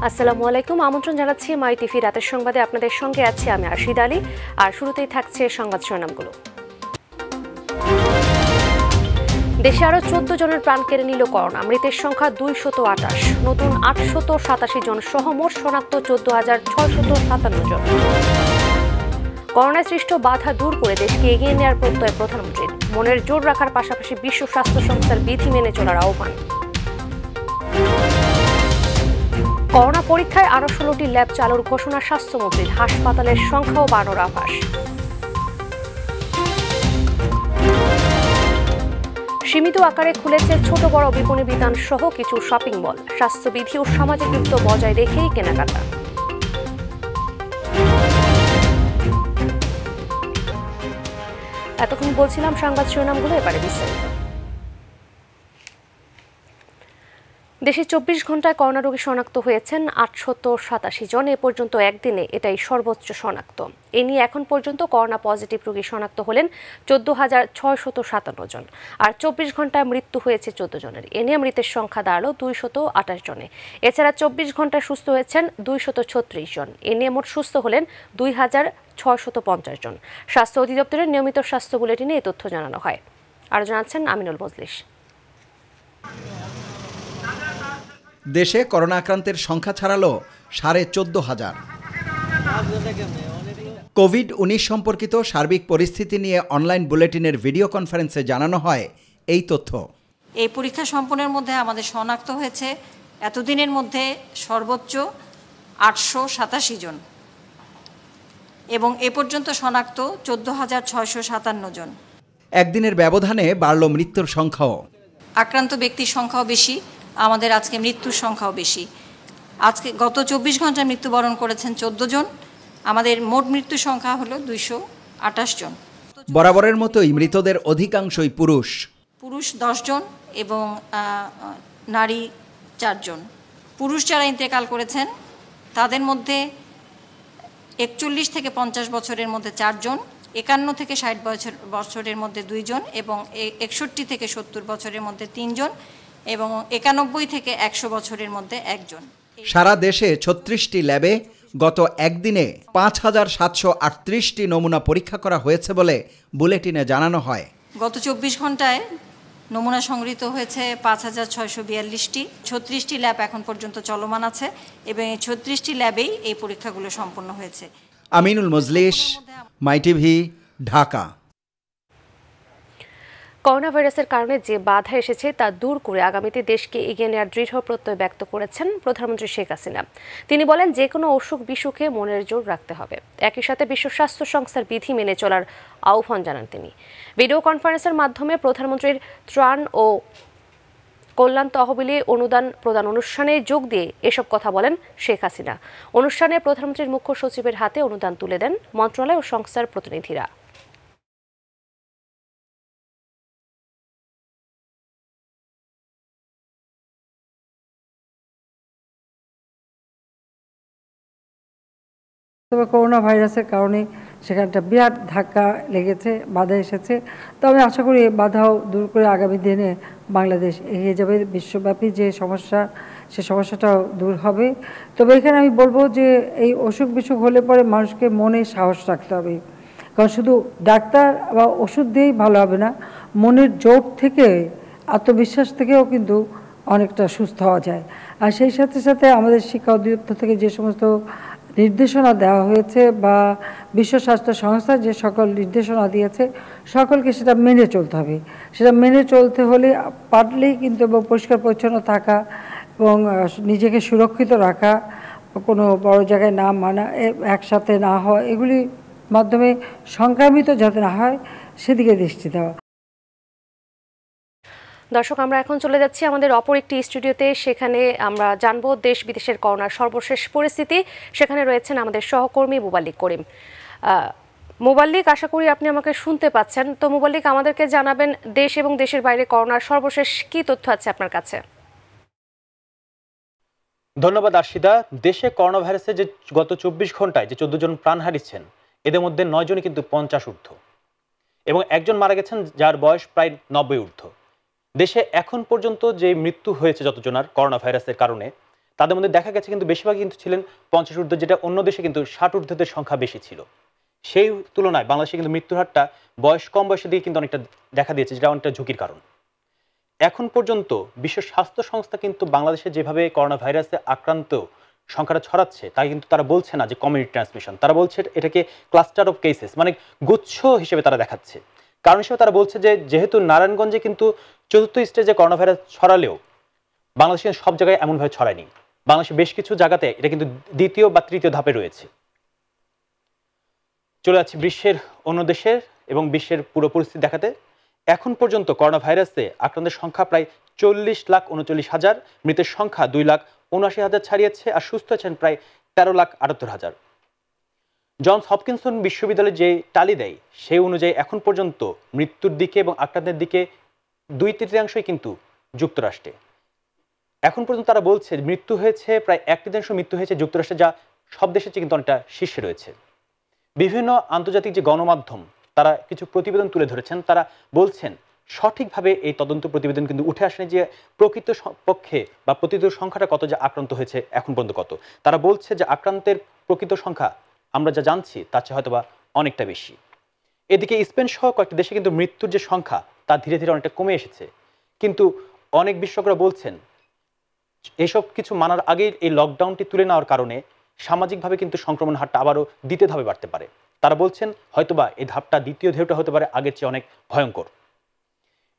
আসসালামু আলাইকুম, আমন্ত্রণ জানাচ্ছি মাই টিভি রাতের সংবাদে। আপনাদের সঙ্গে আছি আমি আরশিদ আলী। আর শুরুতেই থাকছে সংবাদ শিরোনামগুলো। দেশে আরও 14 জনের প্রাণ কেড়ে নিল করোনা, মৃতের সংখ্যা 228, নতুন 887 জন সহ মোট শনাক্ত 14,657 জন। করোনায় সৃষ্ট বাধা দূর করে দেশকে এগিয়ে নেওয়ার প্রত্যয় প্রধানমন্ত্রীর, মনের জোর রাখার পাশাপাশি বিশ্ব স্বাস্থ্য সংস্থার বিধি মেনে চলার আহ্বান। করোনা পরীক্ষায় আরও 16টি ল্যাব চালুর ঘোষণা স্বাস্থ্যমন্ত্রীর, হাসপাতালের সংখ্যাও বাড়ানোর আভাস। সীমিত আকারে খুলেছে ছোট বড় বিপণী বিতান সহ কিছু শপিং মল, স্বাস্থ্যবিধি ও সামাজিক দূরত্ব বজায় রেখেই কেনাকাটা। এতক্ষণ বলছিলাম সংবাদ শিরোনামগুলো, এবারে বিস্তারিত। দেশে 24 ঘন্টায় করোনা রোগী শনাক্ত হয়েছেন 887 জন। এ পর্যন্ত একদিনে এটাই সর্বোচ্চ শনাক্ত। এ নিয়ে এখন পর্যন্ত করোনা পজিটিভ রোগী শনাক্ত হলেন 14,657 জন। আর 24 ঘন্টায় মৃত্যু হয়েছে 14 জনের। এ নিয়ে মৃতের সংখ্যা দাঁড়ালো 228 জনে। এছাড়া 24 ঘন্টায় সুস্থ হয়েছেন 236 জন। এ নিয়ে মোট সুস্থ হলেন 2,650 জন। স্বাস্থ্য অধিদপ্তরের নিয়মিত স্বাস্থ্য বুলেটিনে এই তথ্য জানানো হয়। আরও জানাচ্ছেন আমিনুল মজলিস। দেশে করোনা আক্রান্তের সংখ্যা ছাড়ালো 14,500। কোভিড-19 সম্পর্কিত সার্বিক পরিস্থিতি নিয়ে অনলাইন বুলেটিনের ভিডিও কনফারেন্সে জানানো হয় এই তথ্য। এই পরীক্ষা সম্পন্নের মধ্যে আমাদের শনাক্ত হয়েছে এতদিনের মধ্যে সর্বোচ্চ 887 জন এবং এ পর্যন্ত শনাক্ত 14,657 জন। একদিনের ব্যবধানে বাড়ল মৃত্যুর সংখ্যাও। আক্রান্ত ব্যক্তির সংখ্যাও বেশি, আমাদের আজকে মৃত্যুর সংখ্যাও বেশি। আজকে গত 24 ঘন্টায় মৃত্যুবরণ করেছেন 14 জন। আমাদের মোট মৃত্যুর সংখ্যা হলো 228 জন। বরাবরের মতোই মৃতদের অধিকাংশই পুরুষ 10 জন এবং নারী 4 জন। পুরুষ যারা ইন্তেকাল করেছেন তাদের মধ্যে 41 থেকে 50 বছরের মধ্যে 4 জন, 51 থেকে 60 বছরের মধ্যে 2 জন এবং 61 থেকে 70 বছরের মধ্যে 3 জন এবং 91 থেকে 100 বছরের মধ্যে 1 জন। সারা দেশে 36টি ল্যাবে গত একদিনে 5,738টি নমুনা পরীক্ষা করা হয়েছে বলে বুলেটিনে জানানো হয়। গত 24 ঘন্টায় নমুনা সংগৃহীত হয়েছে 5,642টি। 36টি ল্যাব এখন পর্যন্ত চলমান আছে এবং এই 36টি ল্যাবেই এই পরীক্ষাগুলো সম্পন্ন হয়েছে। আমিনুল মজলিস, মাই টিভি, ঢাকা। করোনা ভাইরাসের কারণে যে বাধা এসেছে তা দূর করে আগামীতে দেশকে এগিয়ে নেওয়ার দৃঢ় প্রত্যয় ব্যক্ত করেছেন প্রধানমন্ত্রী শেখ হাসিনা। তিনি বলেন, যে কোনো অসুখ বিসুখে মনের জোর রাখতে হবে। একই সাথে বিশ্ব স্বাস্থ্য সংস্থার বিধি মেনে চলার আহ্বান জানান তিনি। ভিডিও কনফারেন্সের মাধ্যমে প্রধানমন্ত্রীর ত্রাণ ও কল্যাণ তহবিলে অনুদান প্রদান অনুষ্ঠানে যোগ দিয়ে এসব কথা বলেন শেখ হাসিনা। অনুষ্ঠানে প্রধানমন্ত্রীর মুখ্য সচিবের হাতে অনুদান তুলে দেন মন্ত্রণালয় ও সংস্থার প্রতিনিধিরা। তবে করোনা ভাইরাসের কারণে সেখানটা বিরাট ধাক্কা লেগেছে, বাধা এসেছে। তো আমি আশা করি এই বাধাও দূর করে আগামী দিনে বাংলাদেশ এগিয়ে যাবে। বিশ্বব্যাপী যে সমস্যা, সে সমস্যাটাও দূর হবে। তবে এখানে আমি বলবো যে এই অসুখ বিসুখ হলে পরে মানুষকে মনে সাহস রাখতে হবে, কারণ শুধু ডাক্তার বা ওষুধ দিয়েই ভালো হবে না। মনের জোর থেকে, আত্মবিশ্বাস থেকেও কিন্তু অনেকটা সুস্থ হওয়া যায়। আর সেই সাথে সাথে আমাদের শিক্ষা অধিদপ্তর থেকে যে সমস্ত নির্দেশনা দেওয়া হয়েছে বা বিশ্ব স্বাস্থ্য সংস্থা যে সকল নির্দেশনা দিয়েছে, সকলকে সেটা মেনে চলতে হবে। সেটা মেনে চলতে হলে পারলেই কিন্তু এবং পরিষ্কার পরিচ্ছন্ন থাকা এবং নিজেকে সুরক্ষিত রাখা, কোনো বড় জায়গায় না মানা, একসাথে না হওয়া, এগুলির মাধ্যমে সংক্রামিত যাতে না হয় সেদিকে দৃষ্টি দেওয়া। দর্শক, আমরা এখন চলে যাচ্ছি আমাদের অপর একটি স্টুডিওতে। সেখানে আমরা জানবো দেশ বিদেশের করোনার সর্বশেষ পরিস্থিতি। সেখানে রয়েছেন আমাদের সহকর্মী মোবাল্লিক করিম। মোবাল্লিক, আশা করি আপনি আমাকে শুনতে পাচ্ছেন। তো মোবাল্লিক, আমাদেরকে জানাবেন দেশ এবং দেশের বাইরে করোনার সর্বশেষ কি তথ্য আছে আপনার কাছে? ধন্যবাদ আরশিদা। দেশে করোনা ভাইরাসে যে গত 24 ঘন্টায় যে 14 জন প্রাণ হারিয়েছেন, এদের মধ্যে 9 জনই কিন্তু 50 ঊর্ধ্ব এবং একজন মারা গেছেন যার বয়স প্রায় 90 ঊর্ধ্ব। দেশে এখন পর্যন্ত যে মৃত্যু হয়েছে যতজনের করোনা ভাইরাসের কারণে, তাদের মধ্যে দেখা গেছে কিন্তু বেশিরভাগ কিন্তু ছিলেন 50 ঊর্ধ্ব, যেটা অন্য দেশে কিন্তু 60 ঊর্ধ্বদের সংখ্যা বেশি ছিল। সেই তুলনায় বাংলাদেশে কিন্তু মৃত্যুর হারটা কম বয়সে দিয়ে কিন্তু অনেকটা দেখা দিয়েছে, যেটা অনেকটা ঝুঁকির কারণ। এখন পর্যন্ত বিশ্ব স্বাস্থ্য সংস্থা কিন্তু বাংলাদেশে যেভাবে করোনা ভাইরাসে আক্রান্ত সংখ্যাটা ছড়াচ্ছে, তাই কিন্তু তারা বলছে না যে কমিউনিটি ট্রান্সমিশন, তারা বলছে এটাকে ক্লাস্টার অফ কেসেস, মানে গুচ্ছ হিসেবে তারা দেখাচ্ছে। কারণ হিসেবে তারা বলছে যে যেহেতু নারায়ণগঞ্জে কিন্তু 4র্থ স্টেজে করোনা ভাইরাস ছড়ালেও বাংলাদেশে সব জায়গায় এমনভাবে ছড়ায়নি, বাংলাদেশে বেশ কিছু জায়গাতে এটা কিন্তু 2য় বা 3য় ধাপে রয়েছে। চলে যাচ্ছি বিশ্বের অন্য দেশের এবং বিশ্বের পুরো পরিস্থিতি দেখাতে। এখন পর্যন্ত করোনা ভাইরাসে আক্রান্তের সংখ্যা প্রায় 40,39,000, মৃতের সংখ্যা 2,79,000 ছাড়িয়েছে, আর সুস্থ আছেন প্রায় 13,78,000। জনস হপকিনসন বিশ্ববিদ্যালয় যে টালি দেয় সেই অনুযায়ী এখন পর্যন্ত মৃত্যুর দিকে এবং আক্রান্তের দিকে 2/3 কিন্তু যুক্তরাষ্ট্রে। এখন পর্যন্ত তারা বলছে মৃত্যু হয়েছে প্রায় 1/3 মৃত্যু হয়েছে যুক্তরাষ্ট্রে, যা সব দেশের চেয়ে কিন্তু অনেকটা শীর্ষে রয়েছে। বিভিন্ন আন্তর্জাতিক যে গণমাধ্যম তারা কিছু প্রতিবেদন তুলে ধরেছেন, তারা বলছেন সঠিকভাবে এই তদন্ত প্রতিবেদন কিন্তু উঠে আসেনি যে প্রকৃত পক্ষে বা প্রকৃত সংখ্যাটা কত, যে আক্রান্ত হয়েছে এখন পর্যন্ত কত। তারা বলছে যে আক্রান্তের প্রকৃত সংখ্যা আমরা যা জানছি তার চেয়ে হয়তো বা অনেকটা বেশি। এদিকে স্পেন সহ কয়েকটি দেশে কিন্তু মৃত্যুর যে সংখ্যা তা ধীরে ধীরে অনেকটা কমে এসেছে, কিন্তু অনেক বিশেষজ্ঞরা বলছেন এসব কিছু মানার আগেই এই লকডাউনটি তুলে নেওয়ার কারণে সামাজিকভাবে কিন্তু সংক্রমণ হারটা আবারও 2য় ধাপে বাড়তে পারে। তারা বলছেন হয়তোবা এই ধাপটা 2য় ঢেউটা হতে পারে আগের চেয়ে অনেক ভয়ঙ্কর।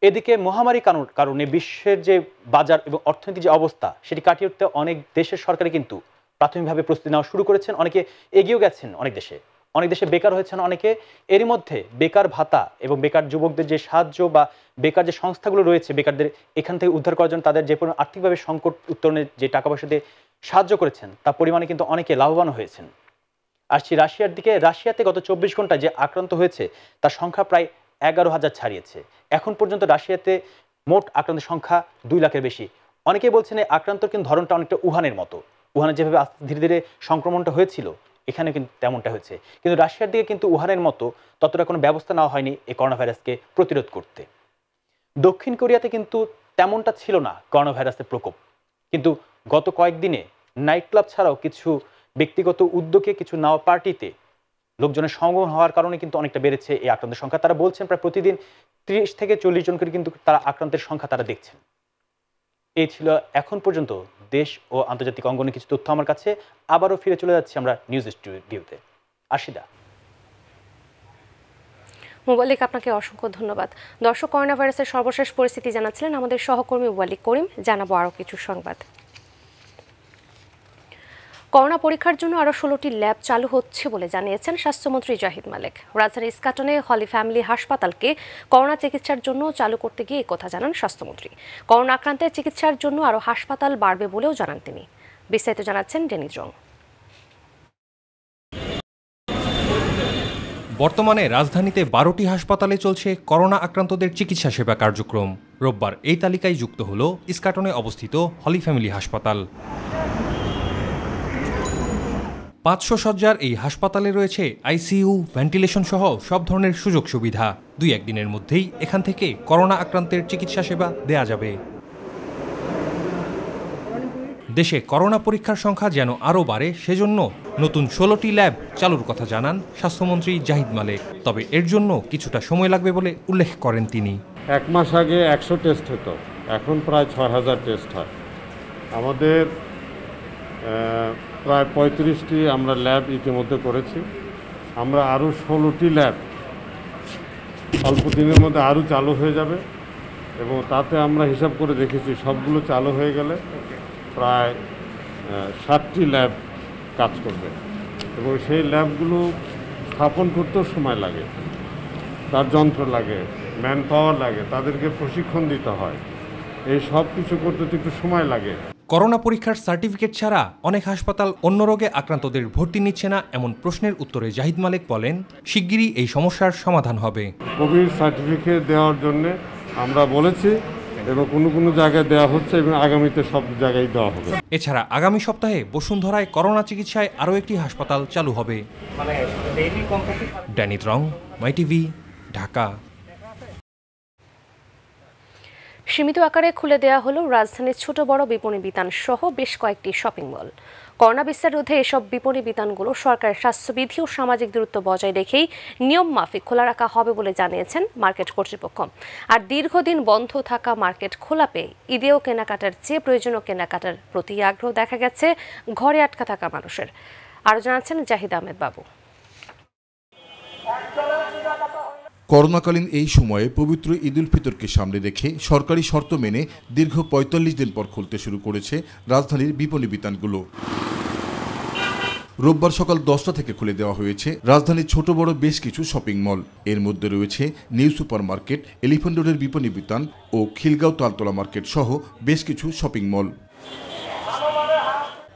এদিকে মহামারী কারণে বিশ্বের যে বাজার এবং অর্থনীতির যে অবস্থা সেটি কাটিয়ে উঠতে অনেক দেশের সরকারই কিন্তু প্রাথমিকভাবে প্রস্তুতি নেওয়া শুরু করেছেন, অনেকে এগিয়েও গেছেন, অনেক দেশে বেকার হয়েছেন অনেকে। এরই মধ্যে বেকার ভাতা এবং বেকার যুবকদের যে সাহায্য বা বেকার যে সংস্থাগুলো রয়েছে বেকারদের এখান থেকে উদ্ধার করার জন্য তাদের যে পরিমাণ আর্থিকভাবে সংকট উত্তরণের যে টাকা পয়সা দিয়ে সাহায্য করেছেন তার পরিমাণে কিন্তু অনেকে লাভবান হয়েছেন। আসছি রাশিয়ার দিকে। রাশিয়াতে গত 24 ঘন্টায় যে আক্রান্ত হয়েছে তার সংখ্যা প্রায় 11,000 ছাড়িয়েছে। এখন পর্যন্ত রাশিয়াতে মোট আক্রান্তের সংখ্যা 2 লাখের বেশি। অনেকেই বলছেন এই আক্রান্তর কিন্তু ধরনটা অনেকটা উহানের মতো, উহানে যেভাবে ধীরে ধীরে সংক্রমণটা হয়েছিল এখানে কিন্তু তেমনটা হয়েছে, কিন্তু রাশিয়ার দিকে কিন্তু উহানের মতো ততটা কোনো ব্যবস্থা নেওয়া হয়নি এই করোনা ভাইরাসকে প্রতিরোধ করতে। দক্ষিণ কোরিয়াতে কিন্তু তেমনটা ছিল না করোনা ভাইরাসের প্রকোপ, কিন্তু গত কয়েকদিনে নাইট ক্লাব ছাড়াও কিছু ব্যক্তিগত উদ্যোগে কিছু নাওয়া পার্টিতে লোকজনের সমাগম হওয়ার কারণে কিন্তু অনেকটা বেড়েছে এই আক্রান্তের সংখ্যা। তারা বলছেন প্রায় প্রতিদিন 30 থেকে 40 জন করে কিন্তু তারা আক্রান্তের সংখ্যা তারা দেখছেন। এই ছিল এখন পর্যন্ত দেশ ও আন্তর্জাতিক অঙ্গনে কিছু তথ্য আমার কাছে। আবারও ফিরে চলে যাচ্ছি আমরা নিউজ স্টুডিওতে। আশিদা। মুবাল্লিক, আপনাকে অসংখ্য ধন্যবাদ। দর্শক, করোনা ভাইরাসের সর্বশেষ পরিস্থিতি জানাচ্ছিলেন আমাদের সহকর্মী মুবাল্লিক করিম। জানাবো আরও কিছু সংবাদ। করোনা পরীক্ষার জন্য আরও 16টি ল্যাব চালু হচ্ছে বলে জানিয়েছেন স্বাস্থ্যমন্ত্রী জাহিদ মালেক। রাজধানীর ইস্কাটনে হলি ফ্যামিলি হাসপাতালকে করোনা চিকিৎসার জন্য চালু করতে গিয়ে কথা জানান স্বাস্থ্যমন্ত্রী। করোনা আক্রান্তের চিকিৎসার জন্য আরও হাসপাতাল বাড়বে বলেও জানান তিনি। বিস্তারিত জানাচ্ছেন ডেনিস জং। বর্তমানে রাজধানীতে 12টি হাসপাতালে চলছে করোনা আক্রান্তদের চিকিৎসা সেবা কার্যক্রম। রোববার এই তালিকায় যুক্ত হল ইস্কাটনে অবস্থিত হলি ফ্যামিলি হাসপাতাল। 500 শয্যার এই হাসপাতালে রয়েছে আইসিইউ, ভেন্টিলেশন সহ সব ধরনের সুযোগ সুবিধা। 2-1 দিনের মধ্যেই এখান থেকে করোনা আক্রান্তের চিকিৎসা সেবা দেয়া যাবে। দেশে করোনা পরীক্ষার সংখ্যা যেন আরও বাড়ে সেজন্য নতুন 16টি ল্যাব চালুর কথা জানান স্বাস্থ্যমন্ত্রী জাহিদ মালেক। তবে এর জন্য কিছুটা সময় লাগবে বলে উল্লেখ করেন তিনি। 1 মাস আগে 100 টেস্ট হতো, এখন প্রায় 6000 টেস্ট হয়। আমাদের প্রায় 35টি আমরা ল্যাব ইতিমধ্যে করেছি। আমরা আরও 16টি ল্যাব অল্প দিনের মধ্যে আরও চালু হয়ে যাবে, এবং তাতে আমরা হিসাব করে দেখেছি সবগুলো চালু হয়ে গেলে প্রায় 60টি ল্যাব কাজ করবে, এবং সেই ল্যাবগুলো স্থাপন করতেও সময় লাগে, তার যন্ত্র লাগে, ম্যান পাওয়ার লাগে, তাদেরকে প্রশিক্ষণ দিতে হয়, এই সব কিছু করতে তো একটু সময় লাগে। করোনা পরীক্ষার সার্টিফিকেট ছাড়া অনেক হাসপাতাল অন্য রোগে আক্রান্তদের ভর্তি নিচ্ছে না, এমন প্রশ্নের উত্তরে জাহিদ মালেক বলেন শিগগিরই এই সমস্যার সমাধান হবে। কোভিড সার্টিফিকেট দেওয়ার জন্য আমরা বলেছি, এবং কোনো জায়গায় দেওয়া হচ্ছে, এবং আগামীতে সব জায়গায় দেওয়া হবে। এছাড়া আগামী সপ্তাহে বসুন্ধরায় করোনা চিকিৎসায় আরও একটি হাসপাতাল চালু হবে। ড্যানিত রং, মাই টিভি, ঢাকা। সীমিত আকারে খুলে দেওয়া হলো রাজধানীর ছোট বড় বিপণী বিতান সহ বেশ কয়েকটি শপিং মল। করোনা বিস্তার রোধে এসব বিপণী বিতানগুলো সরকারের স্বাস্থ্যবিধি ও সামাজিক দূরত্ব বজায় রেখেই নিয়ম মাফিক খোলা রাখা হবে বলে জানিয়েছেন মার্কেট কর্তৃপক্ষ। আর দীর্ঘদিন বন্ধ থাকা মার্কেট খোলা পেয়ে ঈদেও কেনাকাটার চেয়ে প্রয়োজনীয় কেনাকাটার প্রতি আগ্রহ দেখা গেছে ঘরে আটকা থাকা মানুষের। আরও জানাচ্ছেন জাহিদ আহমেদ বাবু। করোনাকালীন এই সময়ে পবিত্র ঈদ উল ফিতরকে সামনে রেখে সরকারি শর্ত মেনে দীর্ঘ ৪৫ দিন পর খুলতে শুরু করেছে রাজধানীর বিপণী বিতানগুলো। রোববার সকাল 10টা থেকে খুলে দেওয়া হয়েছে রাজধানীর ছোট বড় বেশ কিছু শপিং মল। এর মধ্যে রয়েছে নিউ সুপার মার্কেট, এলিফ্যান্ট রোডের বিপণী বিতান ও খিলগাঁও তালতলা মার্কেট সহ বেশ কিছু শপিং মল।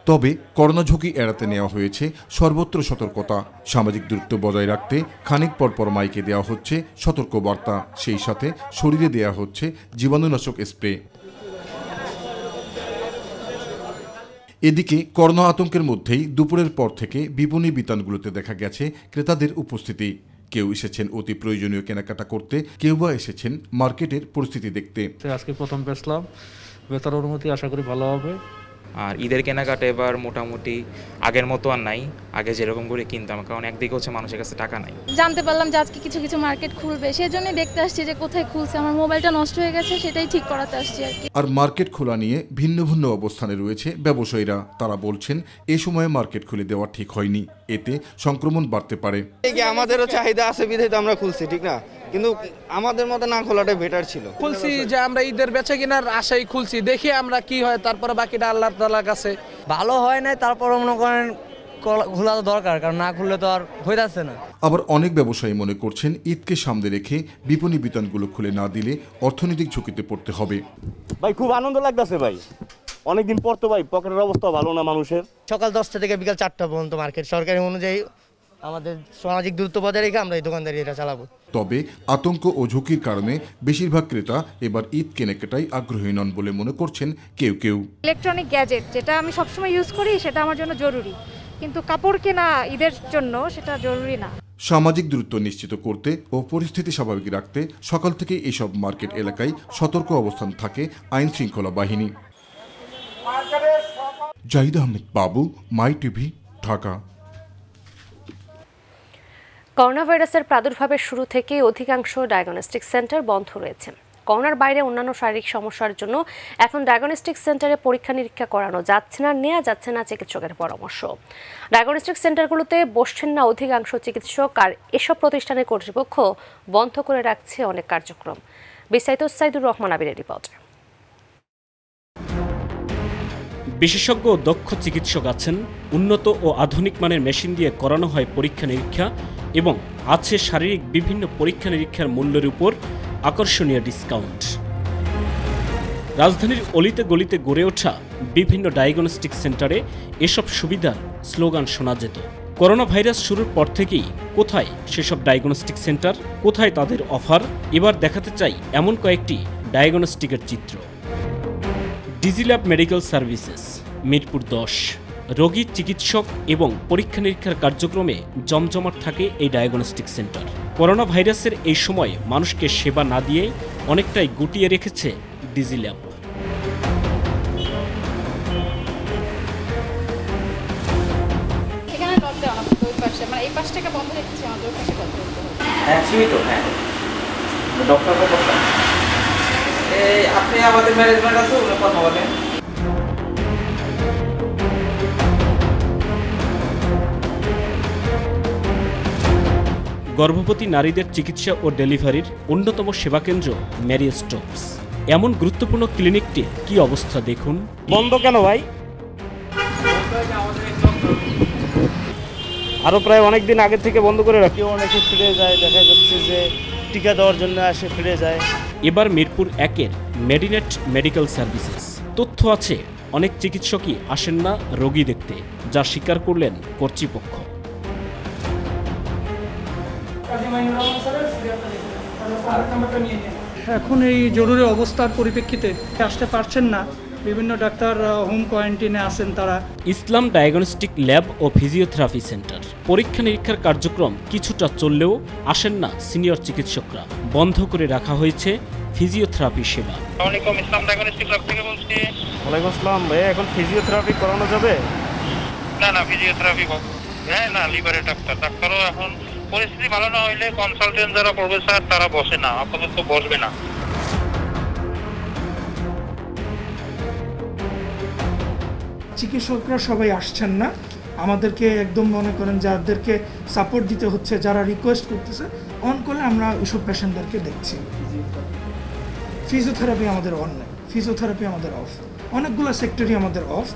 তবে করোনা ঝুঁকি এড়াতে নেওয়া হয়েছে সর্বত্র সতর্কতা। সামাজিক দূরত্ব বজায় রাখতে খানিক পরপর মাইকে দেওয়া হচ্ছে সতর্ক বার্তা, সেই সাথে শরীরে দেওয়া হচ্ছে জীবাণুনাশক স্প্রে। এদিকে করোনা আতঙ্কের মধ্যেই দুপুরের পর থেকে বিপণী বিতানগুলোতে দেখা গেছে ক্রেতাদের উপস্থিতি। কেউ এসেছেন অতি প্রয়োজনীয় কেনাকাটা করতে, কেউ বা এসেছেন মার্কেটের পরিস্থিতি দেখতে। আজকে প্রথম বেচলাম, বেতার অনুমতি আশা করি ভালো হবে। আর ঈদের কেনাকাটা এবার মোটামুটি আগের মতো আর নাই, আগে যেরকম করে কিনতাম, কারণ একদিকে হচ্ছে মানুষের কাছে টাকা নাই। জানতে পারলাম যে আজকে কিছু কিছু মার্কেট খুলবে, সেজন্যই দেখতে আসছি যে কোথায় খুলছে। আমার মোবাইলটা নষ্ট হয়ে গেছে, সেটাই ঠিক করাতে আসছি আর কি। আর মার্কেট খোলা নিয়ে ভিন্ন ভিন্ন অবস্থানে রয়েছে ব্যবসায়ীরা। তারা বলছেন এ সময়ে মার্কেট খুলে দেওয়া ঠিক হয়নি, এতে সংক্রমণ বাড়তে পারে। আমাদেরও চাহিদা আছে বিধায় তো আমরা খুলছি, ঠিক না? কিন্তু আমাদের মতো না খোলাটাই বেটার ছিল। খুলছি যে আমরা ঈদের বেচা কেনার আশাই খুলছি, দেখি আমরা কি হয়, তারপরে বাকিটা আল্লাহ তাআলার কাছে। ভালো হয় নাই, তারপর মনে করেন খোলা তো দরকার, কারণ না খুললে তো আর হয়ে যাচ্ছে না। আবার অনেক ব্যবসায়ী মনে করছেন ঈদকে সামনে রেখে বিপণী বিতানগুলো খুলে না দিলে অর্থনৈতিক ঝুঁকিতে পড়তে হবে। ভাই খুব আনন্দ লাগতেছে ভাই, অনেকদিন পর তো ভাই, পকেটের অবস্থা ভালো না মানুষের। সকাল 10টা থেকে বিকাল 4টা পর্যন্ত মার্কেট, সরকারি অনুযায়ী আমাদের সামাজিক দূরত্ব বজায় রেখে আমরা এই দোকানদারি এটা চালাবো। তবে আতঙ্ক ও ঝুঁকির কারণে বেশিরভাগ ক্রেতা এবার ঈদ কেনাকাটায় আগ্রহী নন বলে মনে করছেন কেউ কেউ। ইলেকট্রনিক গ্যাজেট যেটা আমি সবসময় ইউজ করি সেটা আমার জন্য জরুরি, কিন্তু কাপড় কেনা ঈদের জন্য সেটা জরুরি না। সামাজিক দূরত্ব নিশ্চিত করতে ও পরিস্থিতি স্বাভাবিক রাখতে সকাল থেকে এসব মার্কেট এলাকায় সতর্ক অবস্থান থাকে আইন শৃঙ্খলা বাহিনী। জাহিদ আহমেদ বাবু, মাই টিভি, ঢাকা। করোনা ভাইরাসের প্রাদুর্ভাবের শুরু থেকে অধিকাংশ ডায়াগনস্টিক সেন্টার বন্ধ রয়েছে। করোনার বাইরে অন্যান্য শারীরিক সমস্যার জন্য এখন ডায়াগনস্টিক সেন্টারে পরীক্ষা নিরীক্ষা করানো যাচ্ছে না, নেওয়া যাচ্ছে না চিকিৎসকের পরামর্শ। ডায়াগনস্টিক সেন্টারগুলোতে বসছেন না অধিকাংশ চিকিৎসক, আর এসব প্রতিষ্ঠানের কর্তৃপক্ষ বন্ধ করে রাখছে অনেক কার্যক্রম। বিস্তারিত সাইদুর রহমান আবিরের রিপোর্ট। বিশেষজ্ঞ ও দক্ষ চিকিৎসক আছেন, উন্নত ও আধুনিক মানের মেশিন দিয়ে করানো হয় পরীক্ষা নিরীক্ষা, এবং আছে শারীরিক বিভিন্ন পরীক্ষা নিরীক্ষার মূল্যের উপর আকর্ষণীয় ডিসকাউন্ট। রাজধানীর অলিতে গলিতে গড়ে ওঠা বিভিন্ন ডায়াগনস্টিক সেন্টারে এসব সুবিধার স্লোগান শোনা যেত। করোনা ভাইরাস শুরুর পর থেকেই কোথায় সেসব ডায়াগনস্টিক সেন্টার, কোথায় তাদের অফার, এবার দেখাতে চাই এমন কয়েকটি ডায়াগনস্টিকের চিত্র। ডিজিল্যাব মেডিকেল সার্ভিসেস, মিরপুর 10। রোগী, চিকিৎসক এবং পরীক্ষা নিরীক্ষার কার্যক্রমে জমজমাট থাকে এই ডায়াগনস্টিক সেন্টার। করোনা ভাইরাসের এই সময় মানুষকে সেবা না দিয়ে অনেকটাই গুটিয়ে রেখেছে ডিজিল্যাব। এখানে ডট দেওয়া না, ওই পাশে মানে এই পাশটাকে বন্ধ রেখেছি, আমাদের ওই পাশে ডট করতে হবে। হ্যাঁ সীমিত, হ্যাঁ ডক্টর এই আপনি আমাদের ম্যানেজমেন্ট আছে, ওরা কথা বলেন। গর্ভবতী নারীদের চিকিৎসা ও ডেলিভারির অন্যতম সেবাকেন্দ্র ম্যারি স্টোপস। এমন গুরুত্বপূর্ণ ক্লিনিকটির কি অবস্থা দেখুন। বন্ধ কেন ভাই? আরো প্রায় অনেকদিন আগে থেকে বন্ধ করে রাখি। অনেকে ফিরে যায়, দেখা যাচ্ছে যে টিকা দেওয়ার জন্য আসে, ফিরে যায়। এবার মিরপুর 1-এর মেডিনেট মেডিকেল সার্ভিসেস। তথ্য আছে অনেক চিকিৎসকই আসেন না রোগী দেখতে, যা স্বীকার করলেন কর্তৃপক্ষ। এখন এই জরুরি অবস্থার পরিপ্রেক্ষিতে আসতে পারছেন না, বিভিন্ন ডাক্তার হোম কোয়ারেন্টাইনে আছেন তারা। ইসলাম ডায়াগনস্টিক ল্যাব ও ফিজিওথেরাপি সেন্টার পরীক্ষা নিরীক্ষার কার্যক্রম কিছুটা চললেও আসেন না সিনিয়র চিকিৎসকরা। বন্ধ করে রাখা হয়েছে ফিজিওথেরাপি সেবা। ইসলাম ডায়াগনস্টিক ল্যাব থেকে বলছি। ওয়ালাইকুম আসসালাম ভাই, এখন ফিজিওথেরাপি করানো যাবে? না ফিজিওথেরাপি হ্যাঁ না, লিভারের ডাক্তারও এখন পরিস্থিতি ভালো না হইলে কনসালটেন্ট যারা প্রফেসর তারা বসে না, আপাতত বসবে না। চিকিৎসকরা সবাই আসছেন না, আমাদেরকে একদম মনে করেন যাদেরকে সাপোর্ট দিতে হচ্ছে, যারা রিকোয়েস্ট করতেছে অন করলে আমরা ওইসব পেশেন্টদেরকে দেখছি। ফিজিওথেরাপি আমাদের অন নেই, ফিজিওথেরাপি আমাদের অফ, অনেকগুলো সেক্টরই আমাদের অফ।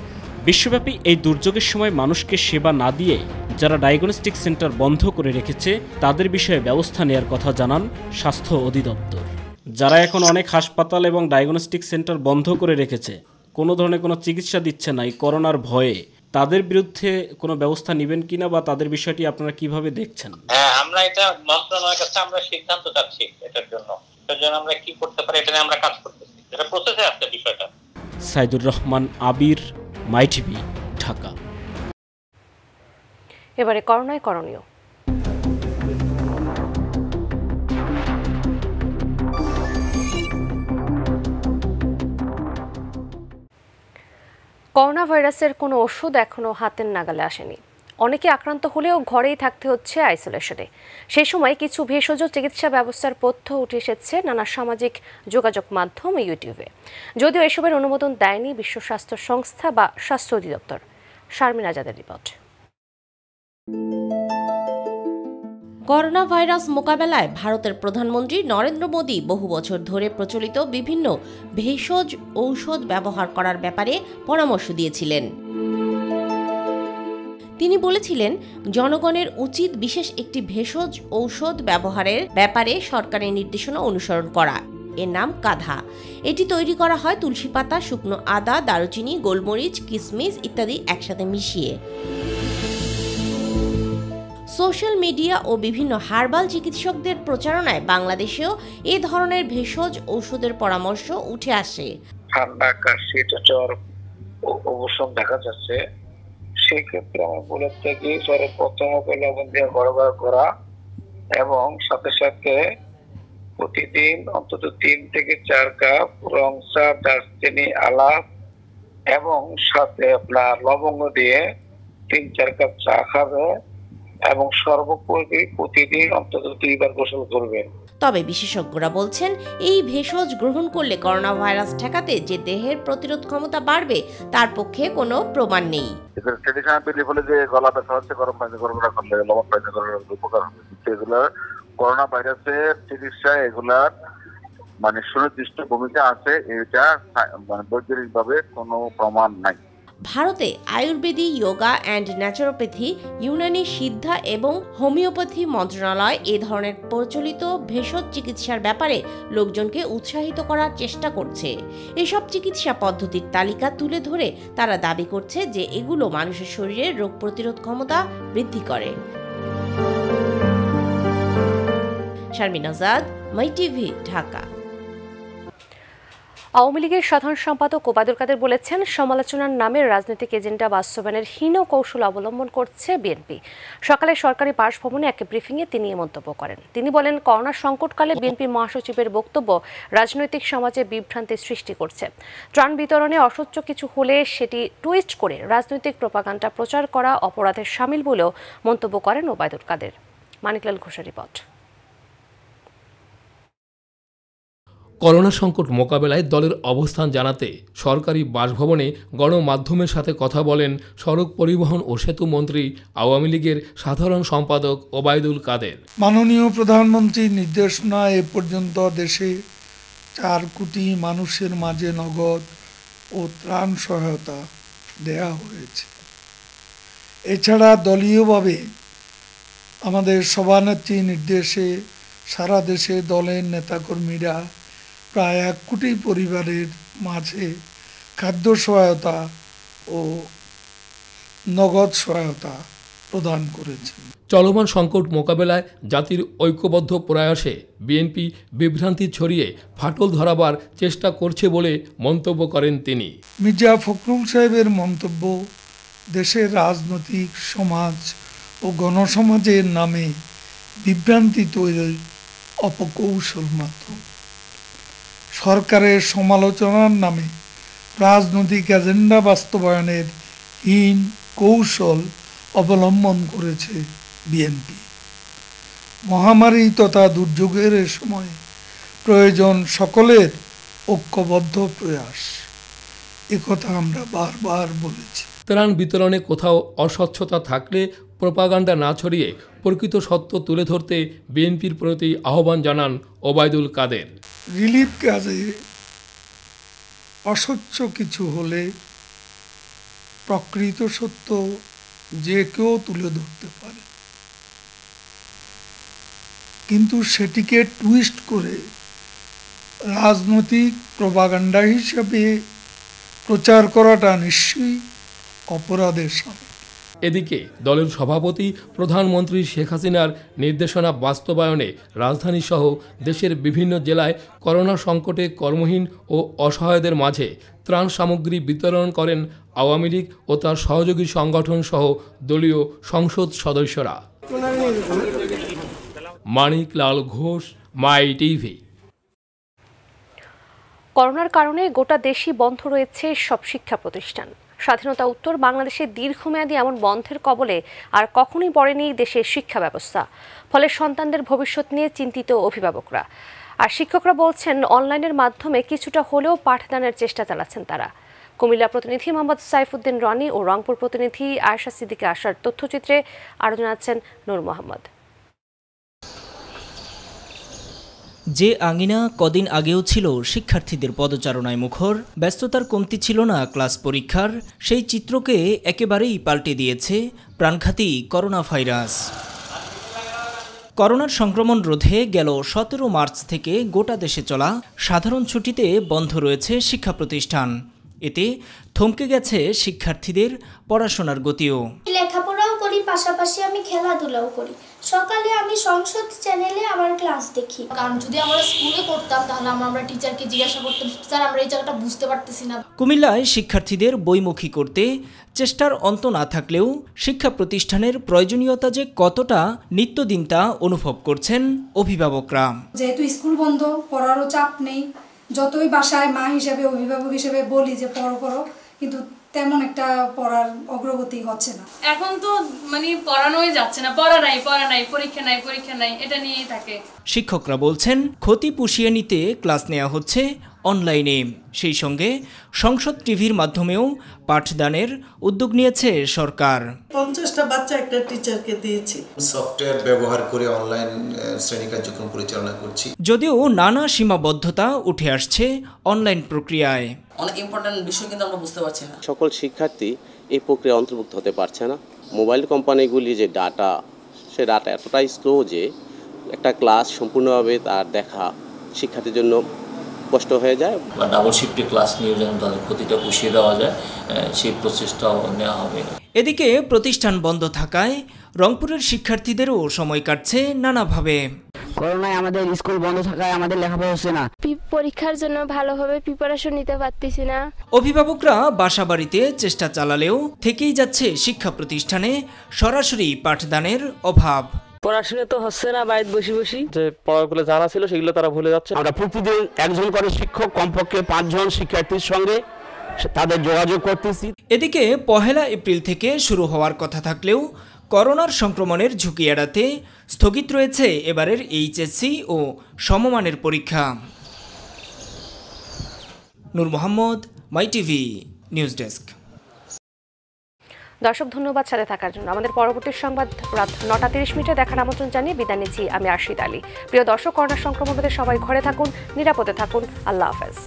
বিশ্বব্যাপী এই দুর্যোগের সময় মানুষকে সেবা না দিয়ে যারা ডায়াগনস্টিক সেন্টার বন্ধ করে রেখেছে তাদের বিষয়ে ব্যবস্থা নেওয়ার কথা জানান স্বাস্থ্য অধিদপ্তর। যারা এখন অনেক হাসপাতাল এবং ডায়াগনস্টিক সেন্টার বন্ধ করে রেখেছে, কোনো ধরনের কোনো চিকিৎসা দিচ্ছে না এই করোনার ভয়ে, তাদের বিরুদ্ধে কোনো ব্যবস্থা নেবেন কিনা বা তাদের বিষয়টি আপনারা কিভাবে দেখছেন? হ্যাঁ, আমরা এটা মন্ত্রণালয়ের কাছে আমরা সিদ্ধান্ত চাচ্ছি এটার জন্য আমরা কি করতে পারি, এটা নিয়ে আমরা কাজ করতেছি, এটা প্রসেসে আছে বিষয়টা। সাইদুর রহমান আবির, মাই টিভি, ঢাকা। এবারে করোনায় করণীয়। করোনা ভাইরাসের কোনো ওষুধ এখনও হাতের নাগালে আসেনি। অনেকে আক্রান্ত হলেও ঘরেই থাকতে হচ্ছে আইসোলেশনে। সেই সময় কিছু ভেষজ চিকিৎসা ব্যবস্থার তথ্য উঠে এসেছে নানা সামাজিক যোগাযোগ মাধ্যম ইউটিউবে, যদিও এসবের অনুমোদন দেয়নি বিশ্ব স্বাস্থ্য সংস্থা বা স্বাস্থ্য অধিদপ্তর। শারমিন আজাদের রিপোর্ট। করোনা ভাইরাস মোকাবেলায় ভারতের প্রধানমন্ত্রী নরেন্দ্র মোদী বহু বছর ধরে প্রচলিত বিভিন্ন ভেষজ ঔষধ ব্যবহার করার ব্যাপারে পরামর্শ দিয়েছিলেন। তিনি বলেছিলেন, জনগণের উচিত বিশেষ একটি ভেষজ ঔষধ ব্যবহারের ব্যাপারে সরকারের নির্দেশনা অনুসরণ করা। এর নাম কাধা। এটি তৈরি করা হয় তুলসী পাতা, শুকনো আদা, দারুচিনি, গোলমরিচ, কিশমিশ ইত্যাদি একসাথে মিশিয়ে। সোশ্যাল মিডিয়া ও বিভিন্ন হার্বাল চিকিৎসকদের প্রচারণায় বাংলাদেশেও এ ধরনের ভেষজ ঔষধের পরামর্শ উঠে আসে। ঠান্ডা, কাশি, জ্বর অবশ্যই দেখা যাচ্ছে। সেক্ষেত্রে আমি বলে থাকি প্রথমত লবণ দিয়ে গড়গড় করা এবং সাথে সাথে প্রতিদিন অন্তত 3 থেকে 4 কাপ রং চা, দারচিনি, আলাচ এবং সাথে আপনার লবঙ্গ দিয়ে 3-4 কাপ চা খাবে এবং সর্বোপরি প্রতিদিন অন্তত 2 বার গোসল করবেন। তবে বিশেষজ্ঞরা বলছেন, এই ভেষজ গ্রহণ করলে করোনা ভাইরাস ঠেকাতে যে দেহের প্রতিরোধ ক্ষমতা বাড়বে তার পক্ষে কোনো প্রমাণ নেই। ট্রেডিশনাল বিলিফ হলে যে গলা ব্যথা হচ্ছে, গরম পানি গড়গড়া করলে লবণ পানি গড়গড়া করলে উপকার হবে, এগুলো করোনা ভাইরাসের চিকিৎসায় এগুলার মানে সুনির্দিষ্ট ভূমিকা আছে, এটা মানে বৈজ্ঞানিকভাবে কোনো প্রমাণ নাই। ভারতে আয়ুর্বেদী, যোগা অ্যান্ড ন্যাচুরোপ্যাথি, ইউনানি, সিদ্ধা এবং হোমিওপ্যাথি মন্ত্রণালয় এ ধরনের প্রচলিত ভেষজ চিকিৎসার ব্যাপারে লোকজনকে উৎসাহিত করার চেষ্টা করছে। এসব চিকিৎসা পদ্ধতির তালিকা তুলে ধরে তারা দাবি করছে যে এগুলো মানুষের শরীরের রোগ প্রতিরোধ ক্ষমতা বৃদ্ধি করে। শারমিন আজাদ, মাই টিভি, ঢাকা। আওয়ামী লীগের সাধারণ সম্পাদক ওবায়দুল কাদের বলেছেন, সমালোচনার নামে রাজনৈতিক এজেন্ডা বাস্তবায়নের হীন কৌশল অবলম্বন করছে বিএনপি। সকালে সরকারি বাসভবনে এক ব্রিফিংয়ে তিনি এ মন্তব্য করেন। তিনি বলেন, করোনা সংকটকালে বিএনপি মহাসচিবের বক্তব্য রাজনৈতিক সমাজে বিভ্রান্তি সৃষ্টি করছে। ত্রাণ বিতরণে অসচ্ছ কিছু হলে সেটি টুইস্ট করে রাজনৈতিক প্রপাগান্ডা প্রচার করা অপরাধের শামিল বলেও মন্তব্য করেন ওবায়দুল কাদের। মানিকলাল ঘোষের রিপোর্ট। করোনা সংকট মোকাবেলায় দলের অবস্থান জানাতে সরকারি বাসভবনে গণমাধ্যমের সাথে কথা বলেন সড়ক পরিবহন ও সেতু মন্ত্রী আওয়ামী লীগের সাধারণ সম্পাদক ওবায়দুল কাদের। মাননীয় প্রধানমন্ত্রীর নির্দেশনা এ পর্যন্ত দেশে 4 কোটি মানুষের মাঝে নগদ ও ত্রাণ সহায়তা দেয়া হয়েছে। এছাড়া দলীয়ভাবে আমাদের সভানেত্রী নির্দেশে সারা দেশে দলের নেতাকর্মীরা প্রায় 1 কোটি পরিবারের মাঝে খাদ্য সহায়তা ও নগদ সহায়তা প্রদান করেছেন। চলমান সংকট মোকাবেলায় জাতির ঐক্যবদ্ধ প্রয়াসে বিএনপি বিভ্রান্তি ছড়িয়ে ফাটল ধরাবার চেষ্টা করছে বলে মন্তব্য করেন তিনি। মির্জা ফখরুল সাহেবের মন্তব্য দেশের রাজনৈতিক সমাজ ও গণসমাজের নামে বিভ্রান্তি তৈরির অপকৌশল মাত্র। সরকারের সমালোচনার নামে রাজনৈতিক এজেন্ডা বাস্তবায়নের হীন কৌশল অবলম্বন করেছে বিএনপি। মহামারী তথা দুর্যোগের সময় প্রয়োজন সকলের ঐক্যবদ্ধ প্রয়াস, একথা আমরা বারবার বলেছি। ত্রাণ বিতরণে কোথাও অস্বচ্ছতা থাকলে প্রোপাগান্ডা না ছড়িয়ে প্রকৃত সত্য তুলে ধরতে বিএনপির প্রতি আহ্বান জানান ওবায়দুল কাদের। রিলিফ কাজে অস্বচ্ছ কিছু হলে প্রকৃত সত্য যে কেউ তুলে ধরতে পারে, কিন্তু সেটিকে টুইস্ট করে রাজনৈতিক প্রোপাগান্ডা হিসাবে প্রচার করাটা নিশ্চয়ই অপরাধের সামিল। এদিকে দলের সভাপতি প্রধানমন্ত্রী শেখ হাসিনার নির্দেশনা বাস্তবায়নে রাজধানী সহ দেশের বিভিন্ন জেলায় করোনা সংকটে কর্মহীন ও অসহায়দের মাঝে ত্রাণ সামগ্রী বিতরণ করেন আওয়ামী লীগ ও তার সহযোগী সংগঠন সহ দলীয় সংসদ সদস্যরা। মানিক লাল ঘোষ, মাই টিভি। করোনার কারণে গোটা দেশই বন্ধ রয়েছে সব শিক্ষা প্রতিষ্ঠান। স্বাধীনতা উত্তর বাংলাদেশে দীর্ঘমেয়াদী এমন বন্ধের কবলে আর কখনোই পড়েনি দেশের শিক্ষা ব্যবস্থা। ফলে সন্তানদের ভবিষ্যৎ নিয়ে চিন্তিত অভিভাবকরা। আর শিক্ষকরা বলছেন অনলাইনের মাধ্যমে কিছুটা হলেও পাঠদানের চেষ্টা চালাচ্ছেন তারা। কুমিল্লা প্রতিনিধি মোহাম্মদ সাইফুদ্দিন রনি ও রংপুর প্রতিনিধি আয়েশা সিদ্দিকে আসার তথ্যচিত্রে আরও জানাচ্ছেন নূর মোহাম্মদ। যে আঙিনা কদিন আগেও ছিল শিক্ষার্থীদের পদচারণায় মুখর, ব্যস্ততার কমতি ছিল না ক্লাস পরীক্ষার, সেই চিত্রকে একেবারেই পাল্টে দিয়েছে প্রাণঘাতী করোনা ভাইরাস। করোনার সংক্রমণ রোধে গেল 17 মার্চ থেকে গোটা দেশে চলা সাধারণ ছুটিতে বন্ধ রয়েছে শিক্ষা প্রতিষ্ঠান। এতে থমকে গেছে শিক্ষার্থীদের পড়াশোনার গতিও। লেখাপড়াও করি, পাশাপাশি আমি খেলাধুলাও করি। সকালে আমি সংসদ চ্যানেলে আমার ক্লাস দেখি, কারণ যদি আমরা স্কুলে পড়তাম তাহলে আমরা টিচারকে জিজ্ঞাসা করতাম, স্যার আমরা এই জায়গাটা বুঝতে পারতেছি না। কুমিল্লায় শিক্ষার্থীদের বইমুখী করতে চেষ্টার অন্ত না থাকলেও শিক্ষা প্রতিষ্ঠানের প্রয়োজনীয়তা যে কতটা নিত্যদিন তা অনুভব করছেন অভিভাবকরা। যেহেতু স্কুল বন্ধ, পড়ারও চাপ নেই, যতই বাসায় মা হিসেবে অভিভাবক হিসেবে বলি যে পড়ো, কিন্তু তেমন একটা পড়ার অগ্রগতি হচ্ছে না। এখন তো পড়ানোই যাচ্ছে না, পড়া নাই, পরীক্ষা নাই, এটা নিয়েই থাকে। শিক্ষকরা বলছেন ক্ষতি পুষিয়ে নিতে ক্লাস নেওয়া হচ্ছে অনলাইনে। সেই সঙ্গে সংসদ টিভির মাধ্যমেও পাঠদানের উদ্যোগ নিয়েছে সরকার। 50টা বাচ্চা একটা টিচারকে দিয়েছি। সফটওয়্যার ব্যবহার করে অনলাইন শ্রেণী কার্যক্রম পরিচালনা করছি। যদিও নানা সীমাবদ্ধতা উঠে আসছে অনলাইন প্রক্রিয়ায়। অনেক ইম্পর্টেন্ট বিষয় কিন্তু আমরা বুঝতে পারছি না। সকল শিক্ষার্থী এই প্রক্রিয়া অন্তর্ভুক্ত হতে পারছে না। মোবাইল কোম্পানিগুলি যে ডাটা, সে ডাটা এতটাই স্লো যে একটা ক্লাস সম্পূর্ণভাবে তার দেখা শিক্ষার্থীর জন্য কষ্ট হয়ে যায়। বা ডাবল শিফটে ক্লাস নিয়ে যেন তাদের ক্ষতিটা পুষিয়ে দেওয়া যায়, সেই প্রচেষ্টাও নেওয়া হবে। এদিকে প্রতিষ্ঠান বন্ধ থাকায় রংপুরের শিক্ষার্থীদেরও সময় কাটছে নানাভাবে। করোনায় আমাদের স্কুল বন্ধ থাকায় আমাদের লেখাপড়া হচ্ছে না, পরীক্ষার জন্য ভালোভাবে প্রিপারেশন নিতে পারতেছি না। অভিভাবকরা বাসাবাড়িতে চেষ্টা চালালেও থেকেই যাচ্ছে শিক্ষা প্রতিষ্ঠানে সরাসরি পাঠদানের অভাব। পড়াশোনা তো হচ্ছে না, বাড়িতে বসে যে পড়াগুলো জানা ছিল সেগুলো তারা ভুলে যাচ্ছে। আমরা প্রতিদিন একজন করে শিক্ষক, কমপক্ষে 5 জন শিক্ষার্থীর সঙ্গে তাদের যোগাযোগ করতেছি। এদিকে 1 এপ্রিল থেকে শুরু হওয়ার কথা থাকলেও করোনার সংক্রমণের ঝুঁকি এড়াতে স্থগিত রয়েছে এবারের এইচএসসি ও সমমানের পরীক্ষা। নূর মোহাম্মদ, মাই টিভি নিউজ ডেস্ক। দর্শক ধন্যবাদ সাথে থাকার জন্য। আমাদের পরবর্তী সংবাদ রাত 9:30 দেখার আমন্ত্রণ জানিয়ে বিদায় নিচ্ছি আমি আরশিদ আলী। প্রিয় দর্শক, করোনা সংক্রমণ হতে সবাই ঘরে থাকুন, নিরাপদে থাকুন। আল্লাহ হাফেজ।